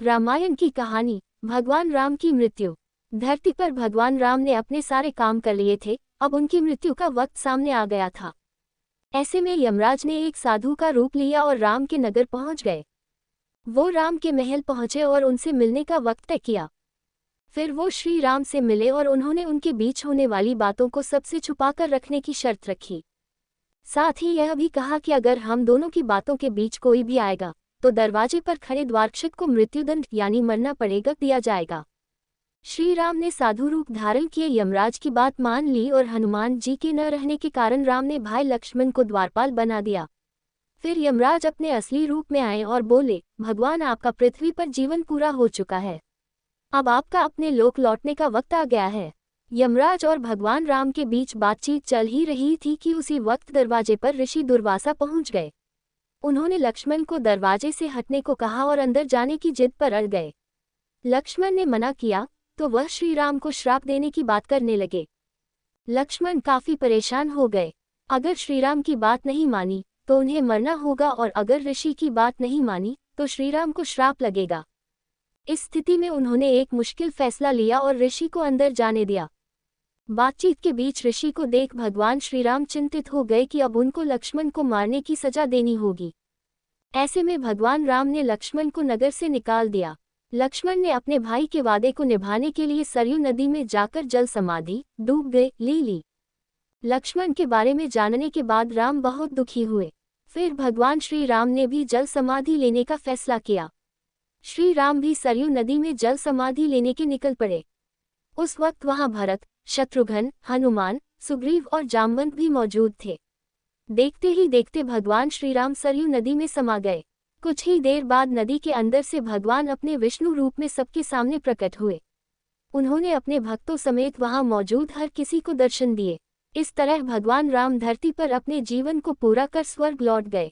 रामायण की कहानी। भगवान राम की मृत्यु। धरती पर भगवान राम ने अपने सारे काम कर लिए थे, अब उनकी मृत्यु का वक्त सामने आ गया था। ऐसे में यमराज ने एक साधु का रूप लिया और राम के नगर पहुंच गए। वो राम के महल पहुंचे और उनसे मिलने का वक्त तय किया। फिर वो श्री राम से मिले और उन्होंने उनके बीच होने वाली बातों को सबसे छुपाकर रखने की शर्त रखी। साथ ही यह भी कहा कि अगर हम दोनों की बातों के बीच कोई भी आएगा तो दरवाजे पर खड़े द्वारक्षक को मृत्युदंड यानी मरना पड़ेगा दिया जाएगा। श्री राम ने साधु रूप धारण किए यमराज की बात मान ली और हनुमान जी के न रहने के कारण राम ने भाई लक्ष्मण को द्वारपाल बना दिया। फिर यमराज अपने असली रूप में आए और बोले, भगवान आपका पृथ्वी पर जीवन पूरा हो चुका है, अब आपका अपने लोक लौटने का वक्त आ गया है। यमराज और भगवान राम के बीच बातचीत चल ही रही थी कि उसी वक्त दरवाजे पर ऋषि दुर्वासा पहुंच गए। उन्होंने लक्ष्मण को दरवाजे से हटने को कहा और अंदर जाने की जिद पर अड़ गए। लक्ष्मण ने मना किया तो वह श्री राम को श्राप देने की बात करने लगे। लक्ष्मण काफी परेशान हो गए। अगर श्री राम की बात नहीं मानी तो उन्हें मरना होगा और अगर ऋषि की बात नहीं मानी तो श्री राम को श्राप लगेगा। इस स्थिति में उन्होंने एक मुश्किल फैसला लिया और ऋषि को अंदर जाने दिया। बातचीत के बीच ऋषि को देख भगवान श्री राम चिंतित हो गए कि अब उनको लक्ष्मण को मारने की सजा देनी होगी। ऐसे में भगवान राम ने लक्ष्मण को नगर से निकाल दिया। लक्ष्मण ने अपने भाई के वादे को निभाने के लिए सरयू नदी में जाकर जल समाधि डूब गए ली। लक्ष्मण के बारे में जानने के बाद राम बहुत दुखी हुए। फिर भगवान श्री राम ने भी जल समाधि लेने का फैसला किया। श्री राम भी सरयू नदी में जल समाधि लेने के निकल पड़े। उस वक्त वहां भरत, शत्रुघ्न, हनुमान, सुग्रीव और जामवंत भी मौजूद थे। देखते ही देखते भगवान श्री राम सरयू नदी में समा गए। कुछ ही देर बाद नदी के अंदर से भगवान अपने विष्णु रूप में सबके सामने प्रकट हुए। उन्होंने अपने भक्तों समेत वहां मौजूद हर किसी को दर्शन दिए। इस तरह भगवान राम धरती पर अपने जीवन को पूरा कर स्वर्ग लौट गए।